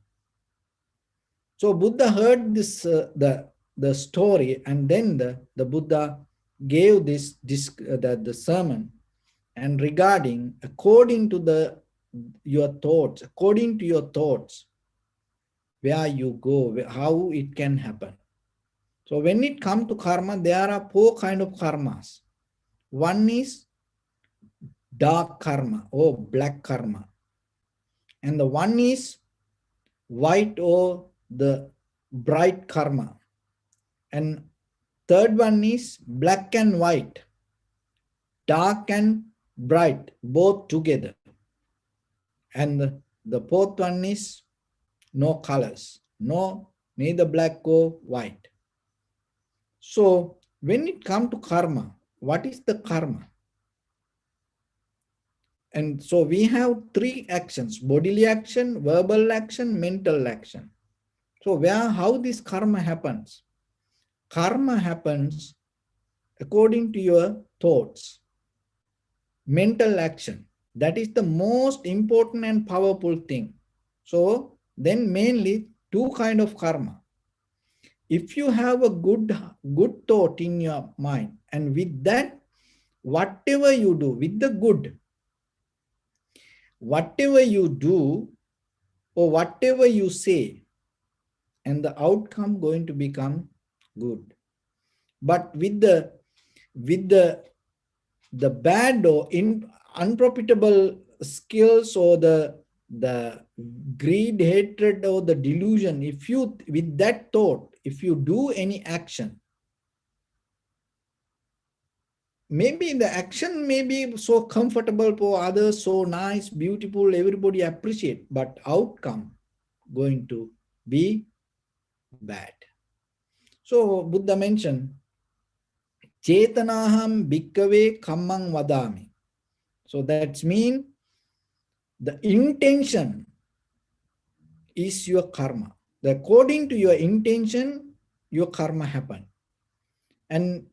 So Buddha heard this the story, and then the Buddha gave the sermon, and regarding according to your thoughts, according to your thoughts, where you go, how it can happen. So when it comes to karma, there are four kind of karmas. One is dark karma or black karma, and the one is white or the bright karma, and third one is black and white, dark and bright, both together, and the fourth one is no colors, neither black or white. So when it comes to karma, what is the karma? And so we have three actions: bodily action, verbal action, mental action. So how this karma happens? Karma happens according to your thoughts, mental action. That is the most important and powerful thing. So then mainly two kind of karma. If you have a good thought in your mind, and with that, whatever you do with the good, whatever you do or whatever you say, and the outcome going to become good. But with the bad or unprofitable skills, or the greed, hatred, or the delusion, if you with that thought, if you do any action, maybe the action may be so comfortable for others, so nice, beautiful, everybody appreciate, but outcome going to be bad. So Buddha mentioned, Chetanaham bhikkave kammang vadami. So that means the intention is your karma. According to your intention, your karma happen. And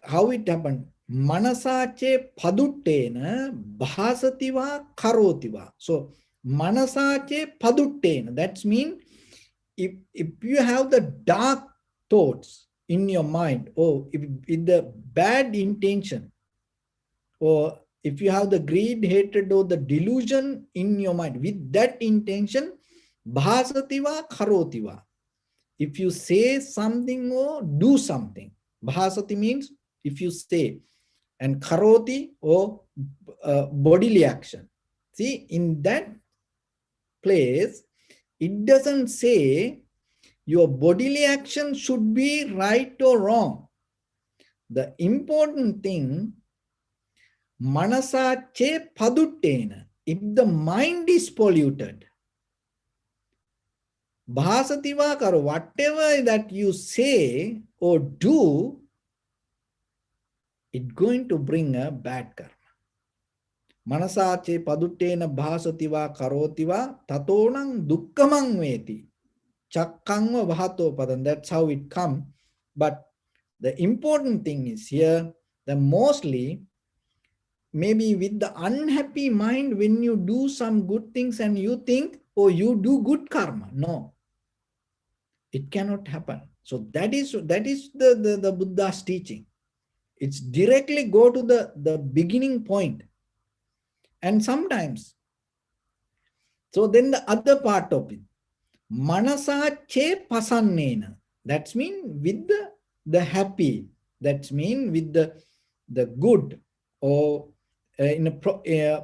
how it happened? Manasache paduttena bhasativa karotiva. So manasache paduttena, that means if you have the dark thoughts in your mind, or if with the bad intention, or if you have the greed, hatred, or the delusion in your mind, with that intention, bhasativa karotiva. If you say something or do something, bhasati means if you say, and karoti or bodily action. See, in that place, it doesn't say your bodily action should be right or wrong. The important thing, manasa che paduttena, if the mind is polluted, bhasativa karo, whatever that you say or do, it's going to bring a bad karma. Manasache paduttena bhasativa karotiva tatonang dukkamang veti. Chakkangva bhato padam. That's how it comes. But the important thing is here that mostly, maybe with the unhappy mind, when you do some good things and you think, oh, you do good karma. No, it cannot happen. So that is the Buddha's teaching. It's directly go to the beginning point. And sometimes, so then the other part of it, manasa che pasannena, that means with the happy, that means with the good, or in a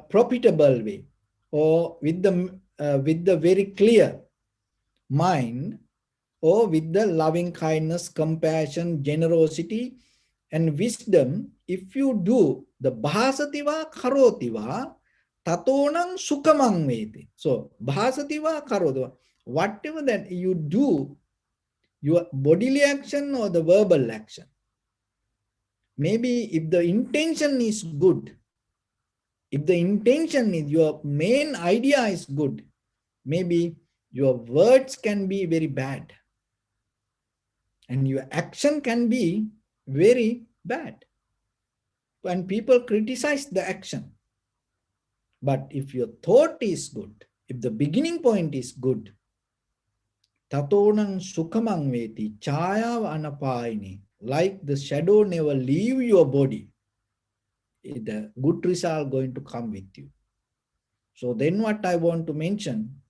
profitable way, or with the very clear mind, or with the loving kindness, compassion, generosity, and wisdom. If you do the bhasativa karotiva, tatonang sukhamang veti. So bhasativa karotiva, whatever that you do, your bodily action or the verbal action, maybe if the intention is good, if the intention is, your main idea is good, maybe Your words can be very bad and your action can be very bad. And people criticize the action. But if your thought is good, if the beginning point is good, tatonang sukhamang veti chaya anapaini, like the shadow never leave your body, the good result going to come with you. So then what I want to mention,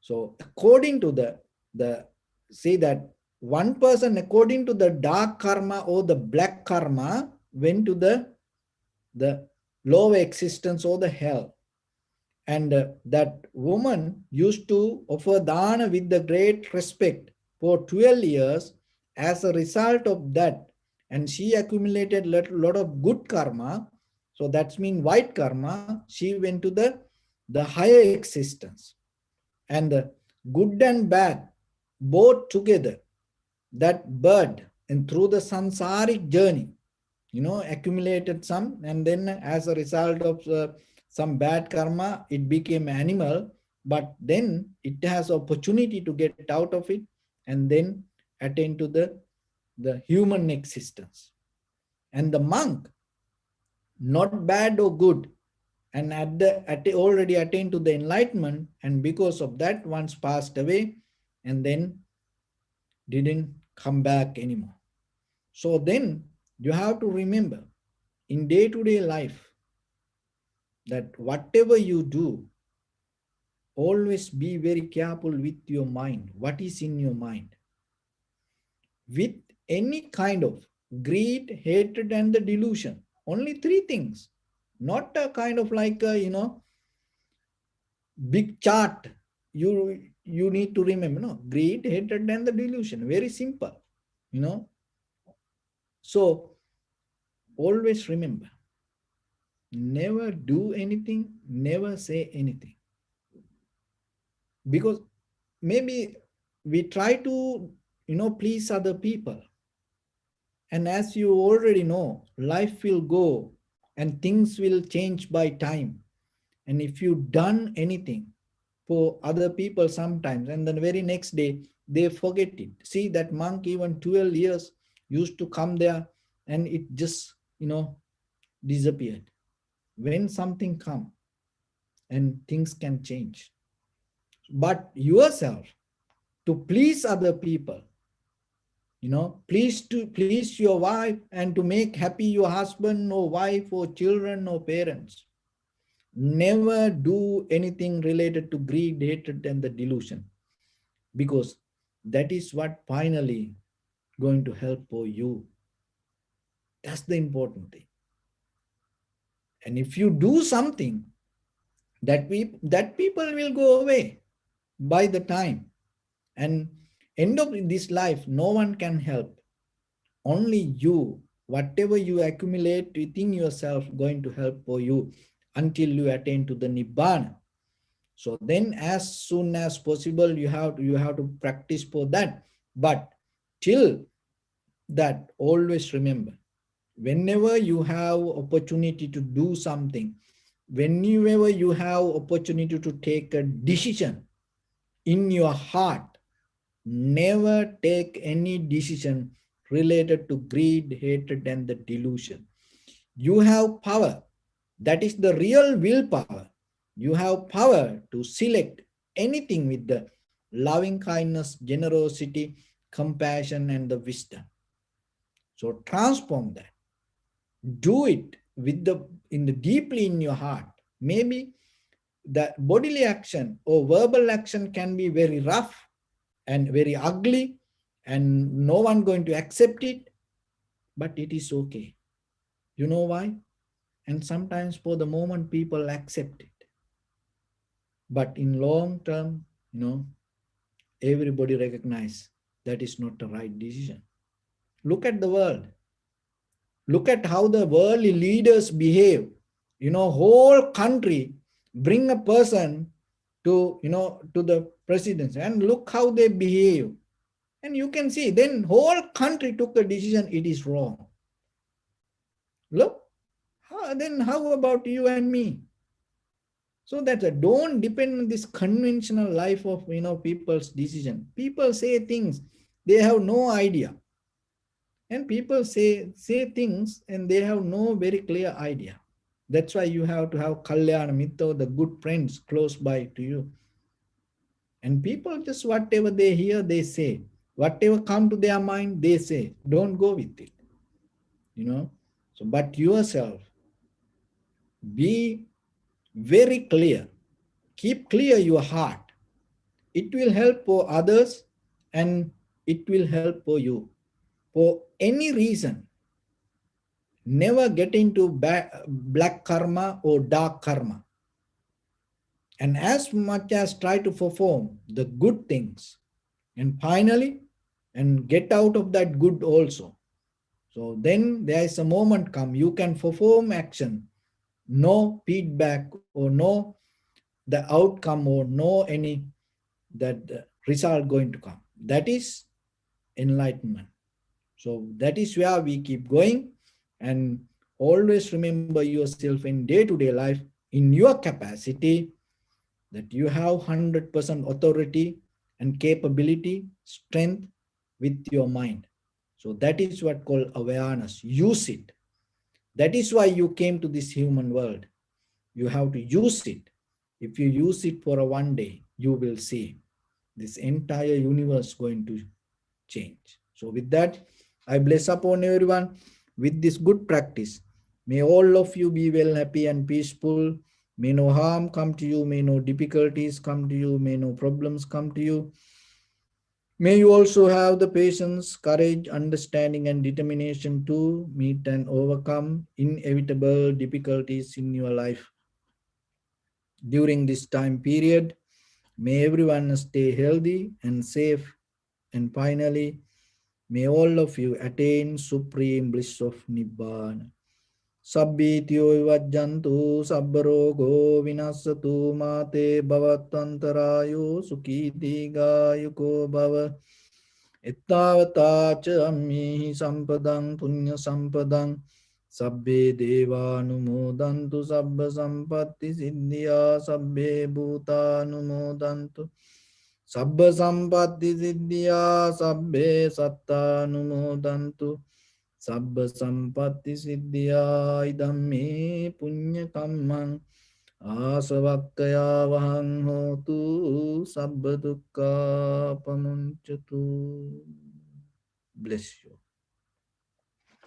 so according to the say that one person according to the dark karma or the black karma went to the lower existence or the hell. And that woman used to offer dana with the great respect for 12 years. As a result of that, and she accumulated lot of good karma. So that's mean white karma. She went to the higher existence. And good and bad both together, that bird and through the samsaric journey, accumulated some, and then as a result of some bad karma, it became animal, but then it has opportunity to get out of it and then attain to the human existence. And the monk, not bad or good, and already attained to the enlightenment, and because of that once passed away and then didn't come back anymore. So then you have to remember in day-to-day life that whatever you do, always be very careful with your mind. What is in your mind? With any kind of greed, hatred, and the delusion. Only three things. Not a kind of like a, big chart. You need to remember, no? Greed, hatred, and the delusion. Very simple, you know. So always remember, never do anything, never say anything. Because maybe we try to, please other people. And as you already know, life will go and things will change by time. And if you done anything for other people sometimes, and then the very next day, they forget it. See that monk, even 12 years used to come there and it just, disappeared. When something come and things can change. But yourself, to please other people, please your wife and to make happy your husband or wife or children or parents. Never do anything related to greed, hatred, and the delusion, because that is what finally going to help for you. That's the important thing. And if you do something, that people will go away by the time. And end of this life, no one can help. Only you, whatever you accumulate within yourself, going to help for you until you attain to the Nibbana. So then as soon as possible, you have to practice for that. But till that, always remember, whenever you have opportunity to do something, whenever you have opportunity to take a decision in your heart, never take any decision related to greed, hatred, and the delusion. You have power. That is the real willpower. You have power to select anything with the loving kindness, generosity, compassion, and the wisdom. So transform that. Do it with deeply in your heart. Maybe the bodily action or verbal action can be very rough and very ugly, and no one going to accept it, but it is okay. You know why? And sometimes for the moment people accept it, but in long term, everybody recognize that is not the right decision. Look at the world. Look at how the worldly leaders behave. Whole country bring a person to the presidency, and look how they behave. And you can see, then whole country took a decision, it is wrong. Look, then how about you and me? So that don't depend on this conventional life of people's decision. People say things, they have no idea. And people say things and they have no very clear idea. That's why you have to have kalyana mitra, the good friends close by to you. And people just whatever they hear, they say. Whatever come to their mind, they say. Don't go with it. You know. So, but yourself, be very clear. Keep clear your heart. It will help for others and it will help for you. For any reason, never get into black karma or dark karma. And as much as try to perform the good things, and finally, and get out of that good also. So then there is a moment come, you can perform action, no feedback or no the outcome or no any that result going to come. That is enlightenment. So that is where we keep going, and always remember yourself in day-to-day life in your capacity that you have 100% authority and capability, strength with your mind. So that is what called awareness. Use it. That is why you came to this human world. You have to use it. If you use it for a one day, you will see this entire universe going to change. So with that, I bless upon everyone with this good practice. May all of you be well, happy and peaceful. May no harm come to you. May no difficulties come to you. May no problems come to you. May you also have the patience, courage, understanding, and determination to meet and overcome inevitable difficulties in your life during this time period. May everyone stay healthy and safe. And finally, may all of you attain supreme bliss of Nibbana. Sabbityo vajjantu sabbarogo vinasatu mate bhavatantarayo sukhiti gayuko bhava. Ittavata cha ammihi sampadang punya sampadang sabbe devanumodantu sabba sampatti siddhya sabbe bhutanumodantu sabba sampatti siddhya sabbe sattanumodantu sabba sampatti siddhya idamme punya kammang asavakkaya vahang hotu sabba dukkha pamunchatu. Bless you.